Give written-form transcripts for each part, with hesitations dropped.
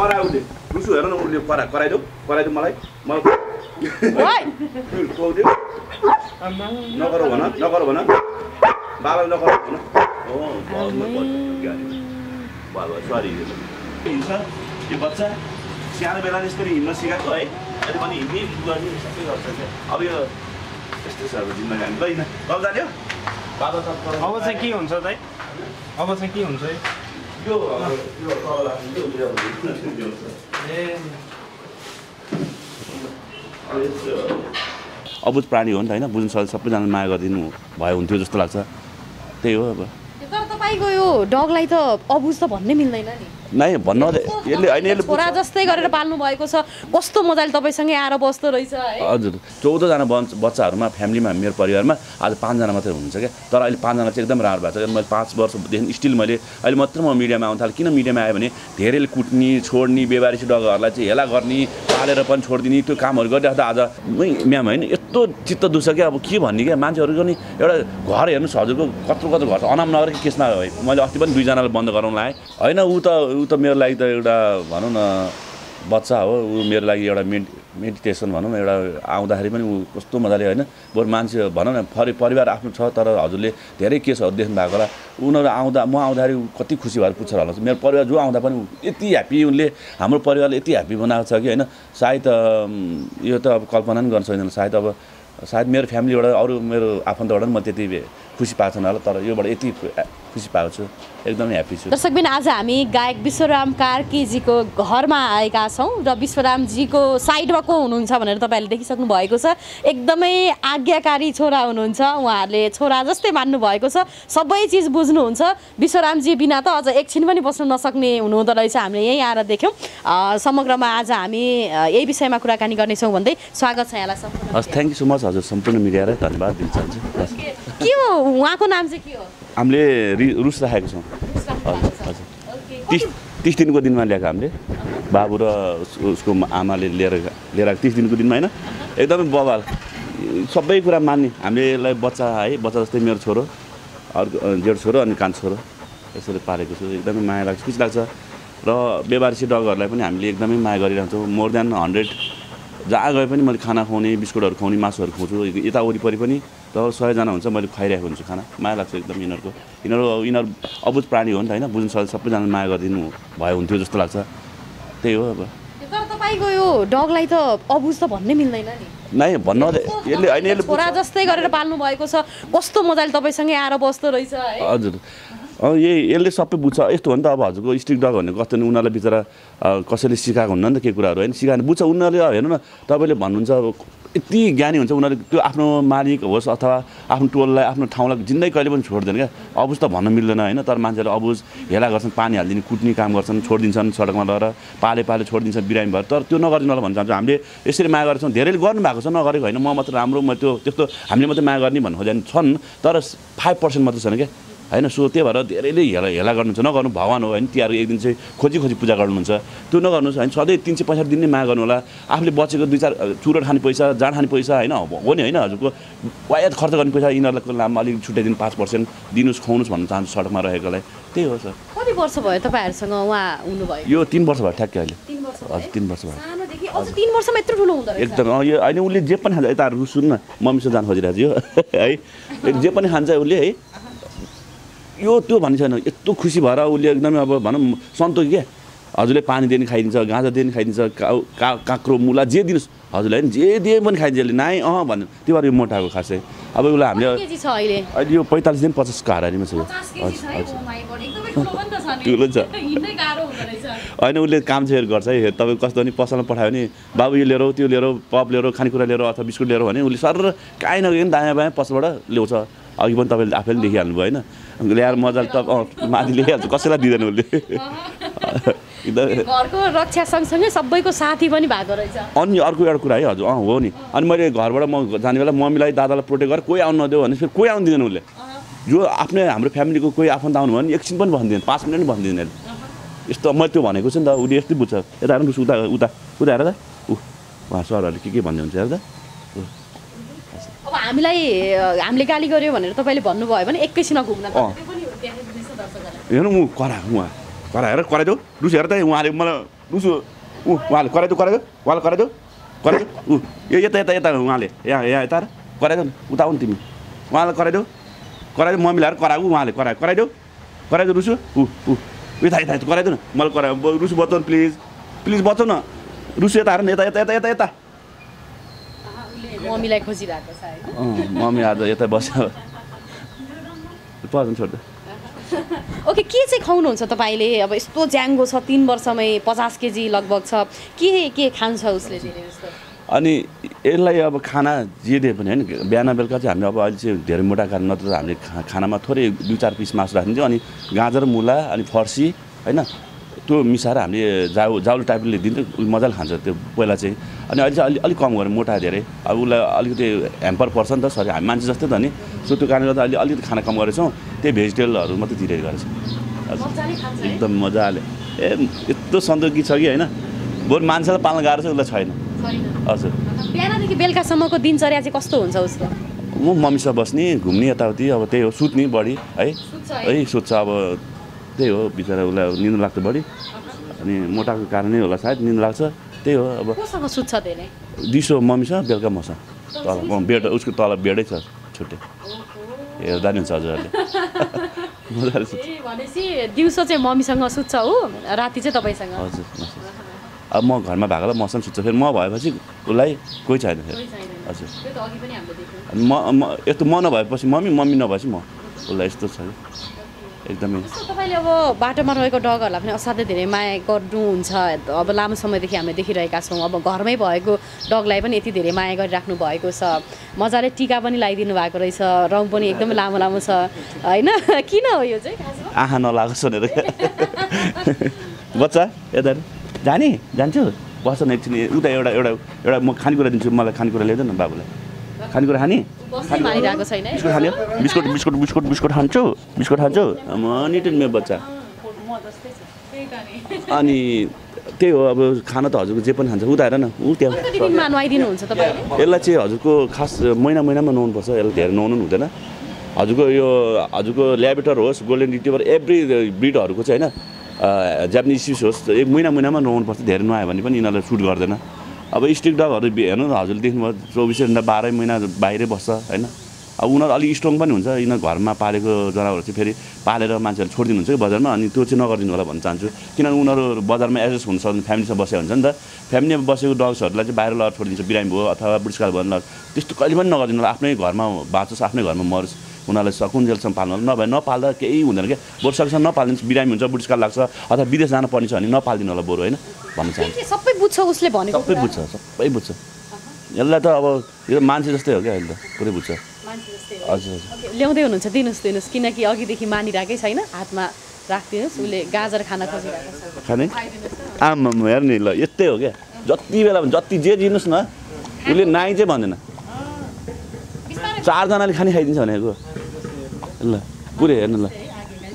कराउने रुसु हेर न उसले कराइदेऊ मलाई नगर भन बाबाले नगर भन बाबा सरी हिँड्छ त्यो बच्चा सानो बेला यसरी हिँड्न सिकाएको है अहिले पनि हिँड्ने गर्ने सबै गर्छ अब यो यस्तो छ अब जिन्दगी हामी ल जाने बाबा अब चाहिँ के हुन्छ दाइ अब चाहिँ के हुन्छ यो अबुझ प्राणी हो नि त होइन बुझ्नु सक्छ सबैजना माया गरिदिनु भयो हुन्थ्यो जस्तो लाग्छ त्यही हो अब तर तपाईँको यो डगलाई त अबुझ त भन्नै मिल्दैन नि नै भन्न यसले छोरा जस्तै गरेर पाल्नु भएको छ कस्तो मजाले तपाईँसँगै आएर बस्दो रहेछ है हजुर 14जना बच्चाहरूमा फ्यामिलीमा मेरो परिवारमा आज 5जना मात्रै हुनुहुन्छ क्या तर अहिले 5जना चाहिँ एकदम राम्रो भएको छ मैले 5 वर्षदेखि स्टिल मैले अहिले मात्र म मिडियामा आउनु थालेँ किन मिडियामा आयो भने धेरैले कुट्ने छोड्ने बेबारिसी डगहरूलाई चाहिँ हेला गर्ने पालेर पनि छोडिदिने त्यो कामहरू गरिराख्दा आज म्याम होइन यस्तो चित्त दुख्छ क्या अब के भन्ने क्या मान्छेहरूको नि एउटा घर हेर्नुहोस् हजुरको कत्रो घर छ अनामनगरको केसमा मैले अस्ति पनि 2जनालाई बन्द गराउन लाएँ होइन ऊ त मेरो लागि त एउटा भनौँ न बच्चा हो ऊ मेरो लागि एउटा मेडिटेसन भनौँ न एउटा आउँदाखेरि पनि ऊ कस्तो मजाले होइन बरु मान्छे भनौँ न परिवार आफ्नो छ तर हजुरले धेरै केसहरू देख्नु भएको होला उनीहरू आउँदा म आउँदाखेरि कति खुसी भएर पुग्छ होला मेरो परिवार जो आउँदा पनि यति ह्याप्पी उनले हाम्रो परिवारले यति ह्याप्पी बनाएको छ कि होइन सायद यो त अब कल्पना पनि गर्न सक्दैन सायद मेरो फ्यामिलीबाट अरू मेरो आफन्तबाट पनि म त्यति खुसी पाएको छैन होला तर योबाट यति खुसी पाएको छु एकदमै ह्याप्पी छु दर्शकबिन आज हामी गायक विश्वराम कार्कीजीको घरमा आएका छौँ र विश्वरामजीको साइडमा को हुनुहुन्छ भनेर तपाईँहरूले देखिसक्नु भएको छ एकदमै आज्ञाकारी छोरा हुनुहुन्छ उहाँहरूले छोरा जस्तै मान्नु भएको छ सबै चिज बुझ्नुहुन्छ विश्वरामजी बिना त अझ एकछिन पनि बस्न नसक्ने हुनुहुँदो रहेछ हामीले यहीँ आएर देख्यौँ समग्रमा आज हामी यही विषयमा कुराकानी गर्नेछौँ भन्दै स्वागत छ यहाँलाई सम्पूर्ण हस् थ्याङ्क यू सो मच हजुर सम्पूर्ण मिडियालाई धन्यवाद दिन चाहन्छु के हो उहाँको नाम चाहिँ के हो हामीले रुस राखेको छौँ हजुर 30 दिनको दिनमा ल्याएको हामीले बाबु र उसको आमाले लिएर 30 दिनको दिनमा होइन एकदमै बबाल सबै कुरा मान्ने हामीलाई बच्चा जस्तै मेरो छोरो अर्को जेठो छोरो अनि कान्छो छोरो यसरी पालेको छु एकदमै माया लाग्छ खुसी लाग्छ र बेबारिसी डगहरूलाई पनि हामीले एकदमै माया गरिरहन्छौँ मोर देन 100 जहाँ गए पनि मैले खाना खुवाउने बिस्कुटहरू खुवाउने मासुहरू खुवाउँछु यता वरिपरि पनि र 100जना हुन्छ मैले खुवाइरहेको हुन्छु खाना माया लाग्छ एकदम यिनीहरू अबुझ प्राणी हो नि त होइन बुझ्नु सक्छ सबैजना माया गरिदिनु भयो हुन्थ्यो जस्तो लाग्छ त्यही हो अब तर तपाईँको यो डगलाई त अबुझ त भन्नै मिल्दैन नि नै भन्न यसले छोरा जस्तै गरेर पाल्नु भएको छ कस्तो मजाले तपाईँसँगै आएर बस्दो रहेछ है हजुर यसले सबै बुझ्छ यस्तो हो नि त अब हजुरको स्ट्रिक डग भनेको कस्तो नि उनीहरूलाई बिचरा कसैले सिकाएको हुन्न नि त के कुराहरू होइन सिकाएन बुझ्छ उनीहरूले हेर्नु न तपाईँले भन्नुहुन्छ अब यति ज्ञानी हुन्छ उनीहरूले त्यो आफ्नो मालिक होस् अथवा आफ्नो टोललाई आफ्नो ठाउँलाई जिन्दै कहिले पनि छोड्दैन क्या अबुझ त भन्न मिल्दैन होइन तर मान्छेहरूले अबुझ हेला गर्छन् पानी हालिदिने कुट्ने काम गर्छन् छोडिदिन्छन् सडकमा लगेर पाले छोडिदिन्छन् बिरामी भएर तर त्यो नगरिदिनु होला भन्न चाहन्छु हामीले यसरी माया गरेको छौँ धेरैले गर्नुभएको छ नगरेको होइन म मात्र राम्रो म त्यो त्यस्तो हामीले मात्रै माया गर्ने भन्नु खोजेन छन् तर 5% मात्रै छन् क्या होइन सो त्यही भएर धेरैले हेला गर्नुहुन्छ नगर्नु भगवान हो होइन तिहारको एक दिन चाहिँ खोजी पूजा गर्नुहुन्छ त्यो नगर्नुहोस् होइन सधैँ 365 दिन नै माया गर्नु होला आफूले बचेको 2-4 चुरोट खाने पैसा जाँड खाने पैसा होइन हो नि होइन हजुरको वायात खर्च गर्ने पैसा यिनीहरूको नाममा अलिक छुट्याइदिनु 5% दिनुहोस् खुवाउनुहोस् भन्न चाहन्छु सडकमा रहेकोलाई त्यही हो सर कति वर्ष भयो तपाईँहरूसँग उहाँ हुनुभयो यो 3 वर्ष भयो ठ्याक्कै अहिले 3 वर्ष हजुर 3 वर्ष भयो सानोदेखि अझ 3 वर्षमा यत्रो ठुलो हुँदो रहेछ एकदम यो अहिले उसले जे पनि खान्छ यता सुन न मम्मीसँग जान खोजिरहेको थियो है जे पनि खान्छ उसले है यो त्यो भन्ने छैन यस्तो खुसी भएर उसले एकदमै अब भनौँ सन्तोष क्या हजुरले पानी दिने खाइदिन्छ गाँजा दिने खाइदिन्छ काँक्रो मुला जे दिनुहोस् हजुरलाई होइन जे दिए पनि खाइदिन्छ अहिले नाइ भन्नु त्यो भएर यो मोटाएको खासै अब उसलाई हामीले अहिले यो 45 दिन 50 को हाराहारीमा छ ठुलो छ होइन उसले काम चाहिँ गर्छ है तपाईँ कस्तो नि पसलमा पठायो भने बाबु यो लिएर त्यो लिएर पप लिएर खानेकुरा लिएर अथवा बिस्कुट लिएर भने उसले सर काहीँ नगएको दायाँ बायाँ पसलबाट ल्याउँछ अघि पनि तपाईँले आफैले देखिहाल्नु भयो होइन ल्याएर मजाले त माथि ल्याइहाल्छ कसैलाई दिँदैन उसले घरको रक्षा सँगसँगै सबैको साथी पनि भएको रहेछ अनि अर्को एउटा कुरा है हजुर हो नि अनि मैले घरबाट म जाने बेला मम्मीलाई दादालाई प्रोटेक्ट गरेर कोही आउनु नदियो भने फेरि कोही आउनु दिँदैन उसले जो आफ्नै हाम्रो फ्यामिलीको कोही आफन्त आउनु भयो भने एकछिन पनि भन्दिनँ 5 मिनट पनि भन्दिनँ यस्तो मैले त्यो भनेको छु नि त उसले यस्तै बुझ्छ यता हेर्नु उता उता उता हेर त उहाँ सरहरूले के भन्ने हुन्छ हेर त अब हामीले गाली गर्यो भनेर तपाईँले भन्नुभयो भने एकैछिनमा घुम्न हेर्नु म कराएको उहाँ कराइदेऊ रुसु हेर त उहाँले मलाई रुसु उहाँले कराइदेऊ ऊ यता यता यता उहाँले यहाँ यता कराइदेऊ न उता आऊ नि तिमी उहाँलाई कराइदेऊ मम्मीलाई कराऊ उहाँले कराइदेऊ रुसु यता यता कराइदेऊ न मलाई कराऊ रुसु बचाउनु प्लिज बचाउ न रुसु यता हेर न यता यता यता यता यता मम्मीलाई खोजिरहेको छ हैन मम्मी आज यता बस्यो पर्छ छोड्दै ओके के चाहिँ खुवाउनुहुन्छ तपाईँले अब यस्तो ज्याङ्गो छ 3 वर्षमै 50 केजी लगभग छ के खान्छ उसले धेरै जस्तो अनि यसलाई अब खाना जे दिए पनि हैन बिहान बेलुका चाहिँ हामीले अब अहिले चाहिँ धेरै मोटा खाना नत्र हामीले खानामा थोरै 2-4 पिस मासु राखिदिन्छौँ अनि गाजर मुला अनि फर्सी हैन त्यो मिसाएर हामीले जाउलो टाइपले दिन्छौँ मजाले खान्छ त्यो पहिला चाहिँ अनि अहिले चाहिँ अलिक कम गऱ्यो मोटा धेरै अब उसलाई अलिकति ह्याम्पर पर्छ नि त सरी हामी मान्छे जस्तै त नि सो त्यो कारणले गर्दा अलिकति खाना कम गरेछौँ त्यही भेजिटेबलहरू मात्रै दिइरहेको गरेछ एकदम मजाले यस्तो सन्दोकी छ कि होइन बरु मान्छेलाई पाल्न गाह्रो छ उसलाई छैन हजुर बिहानदेखि बेलुकासम्मको दिनचर्या चाहिँ कस्तो हुन्छ उसको म मम्मीसँग बस्ने घुम्ने यताउति अब त्यही हो सुत्ने बढी है सुत्छ अब त्यही हो बिचरा उसलाई निन्द्रा लाग्छ बढी अनि मोटाको कारणै होला सायद निन्द्रा लाग्छ त्यही हो अब कोसँग सुत्छ धेरै दिसो मम्मीसँग बेलुका मसँग तल बेड उसको तल बेडै छ छुट्टै हेर्दा नि हुन्छ हजुरहरूले मजाले सुत्छ भनेपछि दिउँसो चाहिँ मम्मीसँग सुत्छ ऊ राति चाहिँ तपाईँसँग हजुर अब म घरमा भएकोलाई मसँग सुत्छ फेरि म भएपछि उसलाई कोही छैन फेरि हजुर म यस्तो म नभएपछि मम्मी नभएपछि म उसलाई यस्तो छ एकदमै तपाईँले अब बाटोमा रहेको डगहरूलाई पनि असाध्यै धेरै माया गर्नुहुन्छ अब लामो समयदेखि हामीले देखिरहेका छौँ अब घरमै भएको डगलाई पनि यति धेरै माया गरिराख्नु भएको छ मजाले टिका पनि लगाइदिनु भएको रहेछ रङ पनि एकदमै लामो लामो छ होइन किन हो यो चाहिँ आँखा नलागोस् भनेर बच्चा यता जान्छु बस्छ न एकछिन उता एउटा म खानेकुरा दिन्छु मलाई खानेकुरा ल्याइदिनु न बाबुलाई खानेकुरा खाने बिस्कुट खान्छु म निटन मेरो बच्चा अनि त्यही हो अब खाना त हजुरको जे पनि खान्छ उता हेर न ऊ त्यहाँ यसलाई चाहिँ हजुरको खास महिनामा नुहाउनुपर्छ यसलाई धेरै नुहाउनु हुँदैन हजुरको ल्याबरेटर होस् गोल्डन रिट्रिभर एभ्री ब्रिडहरूको चाहिँ होइन जापानिज स्विस होस् एक महिनामा नुहाउनुपर्छ धेरै नुहायो भने पनि यिनीहरूलाई सुट गर्दैन अब स्ट्रिक डगहरू हेर्नु न हजुरले देख्नुभयो 24 घण्टा 12 महिना बाहिरै बस्छ होइन अब उनीहरू अलिक स्ट्रङ पनि हुन्छ यिनीहरू घरमा पालेको जनावरहरू चाहिँ फेरि पालेर मान्छेहरूले छोडिदिनुहुन्छ कि बजारमा अनि त्यो चाहिँ नगरिदिनु होला भन्न चाहन्छु किनभने उनीहरू बजारमा एडजस्ट हुन सक्दैन फ्यामिलीसँग बसेको हुन्छ नि त फ्यामिलीमा बसेको डग्सहरूलाई चाहिँ बाहिर लगेर छोडिदिन्छ बिरामी भयो अथवा बुढेसकाल भयो त्यस्तो कहिले पनि नगरिदिनु होला आफ्नै घरमा बाँचोस् आफ्नै घरमा मरोस् उनीहरूलाई सकुन्जेलसम्म पाल्नु होला नभए नपाल्दा केही हुँदैन क्या बरु सकेसम्म नपालिदिनुहोस् बिरामी हुन्छ बुढेसकाल लाग्छ अथवा विदेश जानु पर्ने छ भने नपालिदिनु होला बरु होइन भन्न चाहन्छु सबै बुझ्छ उसले भनेको सबै बुझ्छ यसलाई त अब यो मान्छे जस्तै हो क्या अहिले त पुरै बुझ्छ हजुर ल्याउँदै हुनुहुन्छ दिनुहोस् किनकि अघिदेखि मानिरहेकै छैन हातमा राखिदिनुहोस् उसले गाजर खाना खोजिरहेको छ खाने आमा हेर्ने ल यस्तै हो क्या जति बेला जति जे दिनुहोस् न उसले नाइ चाहिँ भन्दैन 4 जनाले खाने खाइदिन्छ भनेको ल पुरै हेर्नु ल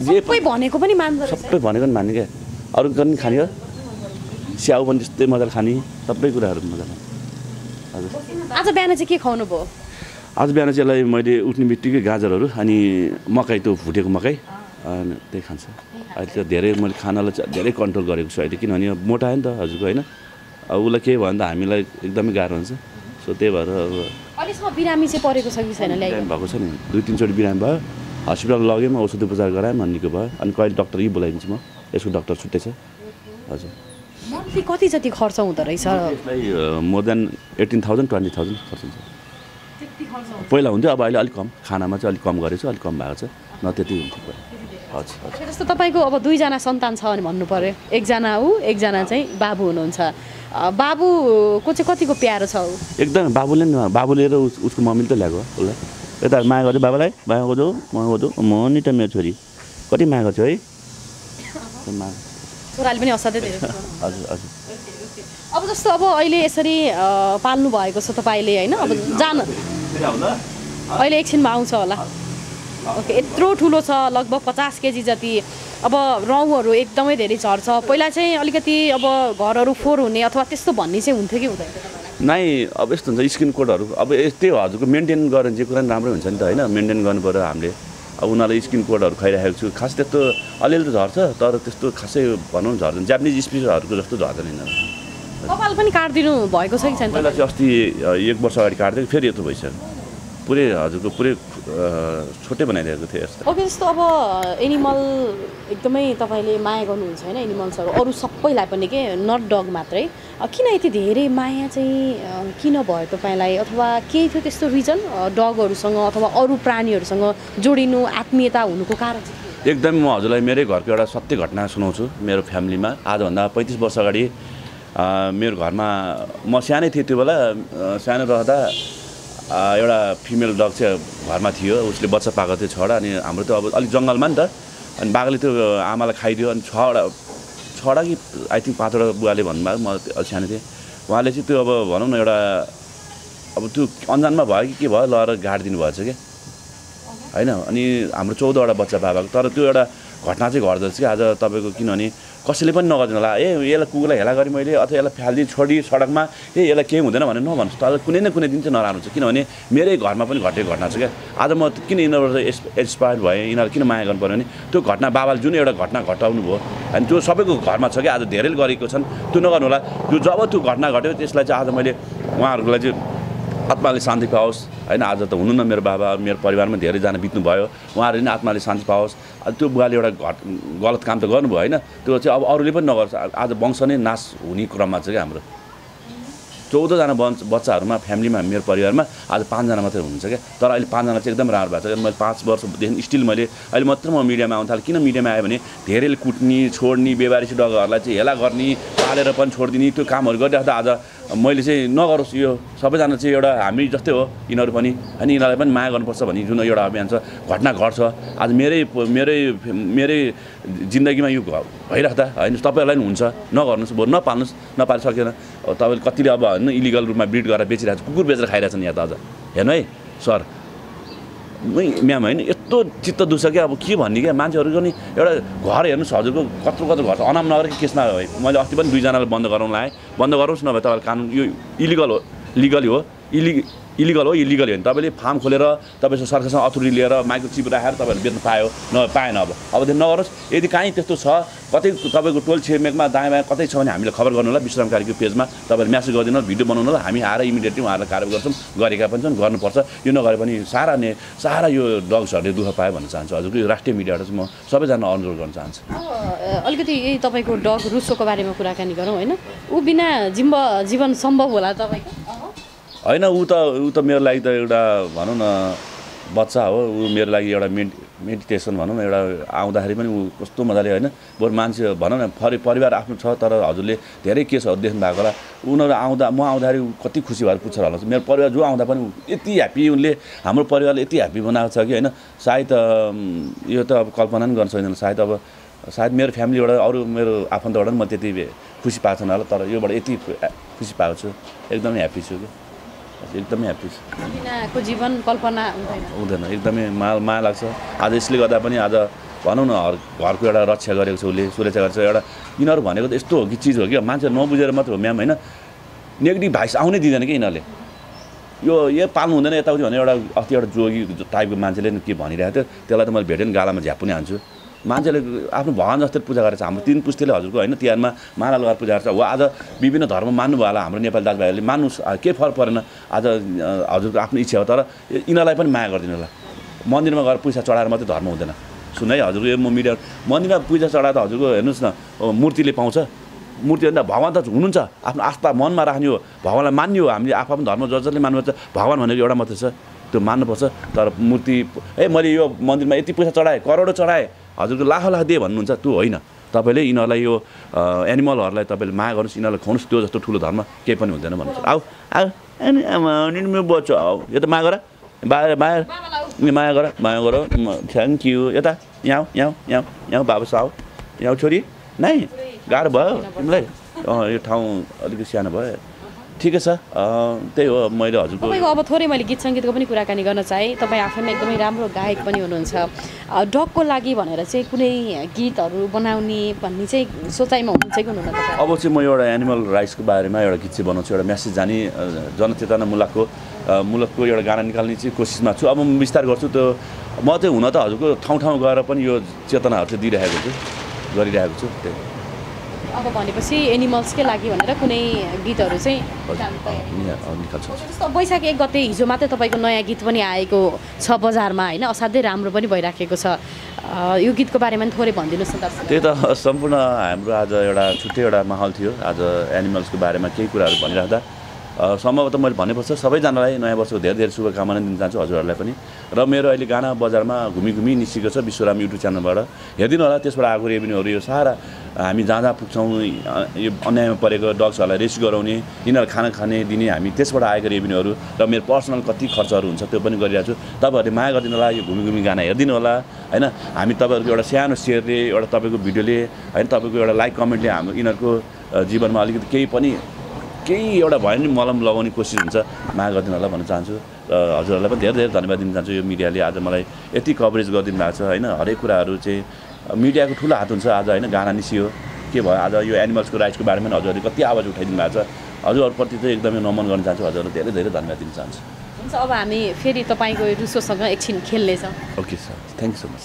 जे भनेको पनि मान्छ सबै भनेको पनि मान्ने क्या अरू पनि खाने हो स्याउ पनि त्यस्तै मजाले खाने सबै कुराहरू मजाले हजुर आज बिहान चाहिँ के खुवाउनु भयो आज बिहान चाहिँ यसलाई मैले उठ्ने बित्तिकै गाजरहरू अनि मकै त्यो भुटेको मकै अनि त्यही खान्छ अहिले चाहिँ धेरै मैले खानालाई चाहिँ धेरै कन्ट्रोल गरेको छु अहिले किनभने मोटा आयो नि त हजुरको होइन अब उसलाई के भयो भने त हामीलाई एकदमै गाह्रो हुन्छ सो त्यही भएर अब अहिलेसम्म बिरामी चाहिँ परेको छ कि छैन बिरामी भएको छ नि 2-3 चोटि बिरामी भयो हस्पिटल लगेँ म औषधि उपचार गराएँ अनि निको भयो अनि कहिले डक्टर यही बोलाइदिन्छु म यसको डक्टर छुट्टै छ हजुर मन्थली कति जति खर्च हुँदो रहेछ यसलाई मोर देन 18,000 20,000 खर्च हुन्छ पहिला हुन्थ्यो अब अहिले अलिक कम खानामा चाहिँ अलिक कम गरेको छु अलिक कम भएको छ न त्यति हुन्थ्यो हजुर जस्तो तपाईँको अब 2 जना सन्तान छ भने भन्नु पर्यो एकजना ऊ एकजना चाहिँ बाबु हुनुहुन्छ बाबुको चाहिँ कतिको प्यारो छ ऊ एकदम बाबुले र उसको मम्मीले त ल्याएको उसलाई यता माया गर्छु बाबालाई माया गर्छु म नि त मेरो छोरी कति माया गर्छु है छोराले पनि असाध्यै धेरै हजुर हजुर अब जस्तो अब अहिले यसरी पाल्नु भएको छ तपाईँले होइन अब जान अहिले एकछिनमा आउँछ होला ओके यत्रो ठुलो छ लगभग 50 केजी जति अब रौँहरू एकदमै धेरै झर्छ पहिला चाहिँ अलिकति अब घरहरू फोहोर हुने अथवा त्यस्तो भन्ने चाहिँ हुन्थ्यो कि हुँदैन नाइ अब यस्तो हुन्छ स्किन कोडहरू अब यस्तै हो हजुरको मेन्टेन गरेर जे कुरा पनि राम्रै हुन्छ नि त होइन मेन्टेन गर्नु पऱ्यो हामीले अब उनीहरूले स्किन कोडहरू खुवाइरहेको छु खास त्यस्तो अलिअलि त झर्छ तर त्यस्तो खासै भनौँ न झर्दैन जापानिज स्पिसरहरूको जस्तो झर्दैन यिनीहरू कपाल पनि काटिदिनु भएको छ कि छैन पहिला चाहिँ अस्ति 1 वर्ष अगाडि काटिदिएको फेरि यत्रो भइसक्यो पुरै हजुरको पुरै छोटै बनाइदिएको थिएँ यस्तो ओके जस्तो अब एनिमल एकदमै तपाईँले माया गर्नुहुन्छ होइन एनिमल्सहरू अरू सबैलाई पनि के नट डग मात्रै किन यति धेरै माया चाहिँ किन भयो तपाईँलाई अथवा केही थियो त्यस्तो रिजन डगहरूसँग अथवा अरू प्राणीहरूसँग जोडिनु आत्मीयता हुनुको कारण एकदम म हजुरलाई मेरै घरको एउटा सत्य घटना सुनाउँछु मेरो फ्यामिलीमा आजभन्दा 35 वर्ष अगाडि मेरो घरमा म सानै थिएँ त्यो बेला सानो रहँदा एउटा फिमेल डग चाहिँ घरमा थियो उसले बच्चा पाएको थियो 6वटा अनि हाम्रो त अब अलिक जङ्गलमा नि त अनि बाघले त्यो आमालाई खाइदियो अनि 6वटा कि आई थिङ्क 5वटा बुवाले भन्नुभयो म अलिक सानो थिएँ उहाँले चाहिँ त्यो अब भनौँ न एउटा अब त्यो अन्जानमा भयो कि के भयो लगेर गाडिदिनु भएछ क्या होइन अनि हाम्रो 14वटा बच्चा पाएको तर त्यो एउटा घटना चाहिँ घट्दछ कि आज तपाईँको किनभने कसैले पनि नगर्दिनु होला यसलाई कुकुरलाई हेला गरेँ मैले अथवा यसलाई फ्यालिदिएँ छोडिदिएँ सडकमा यसलाई केही हुँदैन भनेर नभन्छु तर कुनै न कुनै दिन चाहिँ नराम्रो छ किनभने मेरै घरमा पनि घटेको घटना छ क्या आज म किन यिनीहरू एक्सपायर भएँ यिनीहरू किन माया गर्नु पऱ्यो भने त्यो घटना बाबाले जुन एउटा घटना घटाउनु भयो अनि त्यो सबैको घरमा छ क्या आज धेरैले गरेको छन् त्यो नगर्नु होला त्यो जब त्यो घटना घट्यो त्यसलाई चाहिँ आज मैले उहाँहरूलाई चाहिँ आत्माले शान्ति पाओस् होइन आज त हुनु न मेरो बाबा मेरो परिवारमा धेरैजना बित्नु भयो उहाँहरू पनि आत्माले शान्ति पाओस् त्यो बुवाले एउटा गलत काम त गर्नुभयो होइन त्यो चाहिँ अब अरूले पनि नगर्छ आज वंश नै नाश हुने क्रममा छ क्या हाम्रो 14जना बच्चाहरूमा फ्यामिलीमा मेरो परिवारमा आज 5जना मात्रै हुनुहुन्छ क्या तर अहिले 5जना चाहिँ एकदम राम्रो भएको छ मैले 5 वर्षदेखि स्टिल मैले अहिले मात्र म मिडियामा आउनु थालेँ किन मिडियामा आयो भने धेरैले कुट्ने छोड्ने बेबारिसी डगहरूलाई चाहिँ हेला गर्ने पालेर पनि छोडिदिने त्यो कामहरू गरिराख्दा आज मैले चाहिँ नगरोस् यो सबैजना चाहिँ एउटा हामी जस्तै हो यिनीहरू पनि अनि यिनीहरूलाई पनि माया गर्नुपर्छ भन्ने जुन एउटा अभियान छ घटना घट्छ आज मेरै जिन्दगीमा यो भइराख्दा होइन तपाईँहरूलाई पनि हुन्छ नगर्नुहोस् बरु नपाल्नुहोस् नपाली सकेन तपाईँले कतिले अब होइन इलिगल रूपमा ब्रिड गरेर बेचिरहेको छ कुकुर बेचेर खाइरहेछन् यहाँ त अझ हेर्नु है सर म्याम होइन यस्तो चित्त दुख्छ क्या अब के भन्ने क्या मान्छेहरूको नि एउटा घर हेर्नुहोस् हजुरको कत्रो घर छ अनामनगरको केसमा मैले अस्ति पनि 2जनालाई बन्द गराउन लाएँ बन्द गराउनुहोस् नभए तपाईँले कानुन यो इलिगल हो इलिगल हो इलिगल हो भने तपाईँले फार्म खोलेर तपाईँसँग सरकारसँग अथोरिटी लिएर माइक्रोचिप राखेर तपाईँहरूले बेच्नु पायो पाएन अबदेखि नगरोस् यदि काहीँ त्यस्तो छ कतै तपाईँको टोल छिमेकमा दायाँ बायाँ कतै छ भने हामीले खबर गर्नु होला विश्रामकारीको पेजमा तपाईँले म्यासेज गरिदिनु होला भिडियो बनाउनु होला हामी आएर इमिडिएटली उहाँहरूलाई कारवाही गर्छौँ गरेका पनि छन् गर्नुपर्छ यो नगरे पनि सारा यो डग्सहरूले दुःख पायो भन्न चाहन्छु हजुरको यो राष्ट्रिय मिडियाबाट चाहिँ म सबैजना अनुरोध गर्न चाहन्छु अलिकति यही तपाईँको डग रुसोको बारेमा कुराकानी गरौँ होइन ऊ बिना जीवन सम्भव होला तपाईँको होइन ऊ त मेरो लागि त एउटा भनौँ न बच्चा हो ऊ मेरो लागि एउटा मेडिटेसन भनौँ न एउटा आउँदाखेरि पनि ऊ कस्तो मजाले होइन बरु मान्छे भनौँ न परिवार आफ्नो छ तर हजुरले धेरै केसहरू देख्नु भएको होला उनीहरू म आउँदाखेरि कति खुसी भएर पुग्छ होला मेरो परिवार जो आउँदा पनि यति ह्याप्पी उनले हाम्रो परिवारले यति ह्याप्पी बनाएको छ कि होइन सायद यो त अब कल्पना पनि गर्न सक्दैन सायद मेरो फ्यामिलीबाट अरू मेरो आफन्तबाट पनि म त्यति खुसी पाएको छैन होला तर योबाट यति खुसी पाएको छु एकदमै ह्याप्पी छु कि एकदमै ह्याप्पी छु बिनाको जीवन कल्पना हुँदैन एकदमै माया लाग्छ आज यसले गर्दा पनि आज भनौँ न घरको एउटा रक्षा गरेको छ उसले सुरक्षा गरेको छ एउटा यिनीहरू भनेको त यस्तो हो कि चिज हो कि मान्छे नबुझेर मात्र हो म्याम होइन नेगेटिभ भाइस आउनै दिँदैन कि यिनीहरूले यो पाल्नु हुँदैन यताउति भने एउटा अस्ति एउटा जोगी टाइपको मान्छेले के भनिरहेको थियो त्यसलाई त मैले भेटेँ गालामा झ्याप पनि हान्छु मान्छेले आफ्नो भगवान जस्तै पूजा गरेछ हाम्रो 3 पुस्तेले हजुरको होइन तिहारमा माला लगाएर पूजा गर्छ हो आज विभिन्न धर्म मान्नु भयो होला हाम्रो नेपाली दाजुभाइहरूले मान्नुहोस् केही फरक परेन आज हजुरको आफ्नो इच्छा हो तर यिनीहरूलाई पनि माया गरिदिनु होला मन्दिरमा गएर पैसा चढाएर मात्रै धर्म हुँदैन सुन है हजुरको यो म मिडिया मन्दिरमा पैसा चढाएर हजुरको हेर्नुहोस् न मूर्तिले पाउँछ मूर्ति भन्दा भगवान त हुनुहुन्छ आफ्नो आस्था मनमा राख्ने हो भगवानलाई मान्ने हो हामीले आफ्नो धर्म जसले मान्नुपर्छ भगवान भनेको एउटा मात्रै छ त्यो मान्नुपर्छ तर मूर्ति मैले यो मन्दिरमा यति पैसा चढाएँ करोडौँ चढाएँ हजुरको लाख दिए भन्नुहुन्छ त्यो होइन तपाईँले यिनीहरूलाई यो एनिमलहरूलाई तपाईँले माया गर्नुहोस् यिनीहरूलाई खुवाउनुहोस् त्यो जस्तो ठुलो धर्म केही पनि हुँदैन भन्नुहुन्छ आऊ बच्चा आऊ यो त माया गर माया गर थ्याङ्क यू यता यहाँ बाबा साउ यहाँ छोरी नै गाह्रो भयो तिमीलाई यो ठाउँ अलिकति सानो भयो ठिकै छ त्यही हो मैले हजुरको तपाईँको अब थोरै मैले गीत सङ्गीतको पनि कुराकानी गर्न चाहेँ तपाईँ आफैमा एकदमै राम्रो गायक पनि हुनुहुन्छ डगको लागि भनेर चाहिँ कुनै गीतहरू बनाउने भन्ने चाहिँ सोचाइमा हुनुहुन्छ कि हुनुहुन्न तपाईँ अब चाहिँ म एउटा एनिमल राइट्सको बारेमा एउटा गीत चाहिँ बनाउँछु एउटा मेसेज जाने जनचेतनामूलकको एउटा गाना निकाल्ने चाहिँ कोसिसमा छु अब म विस्तार गर्छु त्यो म चाहिँ हुन त हजुरको ठाउँ गएर पनि यो चेतनाहरू चाहिँ दिइरहेको छु गरिरहेको छु त्यही अब भनेपछि एनिमल्सकै लागि भनेर कुनै गीतहरू चाहिँ निकाल्छु जस्तो वैशाख 1 गते हिजो मात्रै तपाईँको नयाँ गीत पनि आएको छ बजारमा होइन असाध्यै राम्रो पनि भइराखेको छ यो गीतको बारेमा पनि थोरै भनिदिनुहोस् न दर्शक त्यही त सम्पूर्ण हाम्रो आज एउटा छुट्टै एउटा माहौल थियो आज एनिमल्सको बारेमा केही कुराहरू भनिराख्दा सम्भवतः मैले भनेपछि सबैजनालाई नयाँ वर्षको धेरै धेरै शुभकामना दिन चाहन्छु हजुरहरूलाई पनि र मेरो अहिले गाना बजारमा घुमी निस्केको छ विश्वराम युट्युब च्यानलबाट हेरिदिनु होला त्यसबाट आएको रेभेन्यूहरू यो सारा हामी जहाँ पुग्छौँ यो अन्यायमा परेको डग्सहरूलाई रेस्क्यु गराउने यिनीहरू खाना खाने दिने हामी त्यसबाट आएको रेभेन्यूहरू र मेरो पर्सनल कति खर्चहरू हुन्छ त्यो पनि गरिरहेको छु तपाईँहरूले माया गरिदिनु होला यो घुमी गाना हेरिदिनु होला होइन हामी तपाईँहरूको एउटा सानो सेयरले एउटा तपाईँको भिडियोले होइन तपाईँको एउटा लाइक कमेन्टले हाम्रो यिनीहरूको जीवनमा अलिकति केही एउटा भयो नि मलम लगाउने कोसिस हुन्छ माया गरिदिनु होला भन्न चाहन्छु र हजुरहरूलाई पनि धेरै धेरै धन्यवाद दिन चाहन्छु यो मिडियाले आज मलाई यति कभरेज गरिदिनु भएको छ होइन हरेक कुराहरू चाहिँ मिडियाको ठुलो हात हुन्छ आज होइन गाना निस्कियो के भयो आज यो एनिमल्सको राइट्सको बारेमा हजुरहरूले कति आवाज उठाइदिनु भएको छ हजुरहरूप्रति चाहिँ एकदमै नमन गर्न चाहन्छु हजुरहरूलाई धेरै धेरै धन्यवाद दिन चाहन्छु हुन्छ अब हामी फेरि तपाईँको रुसोसँग एकछिन खेल्नेछौँ okay sir thank you so much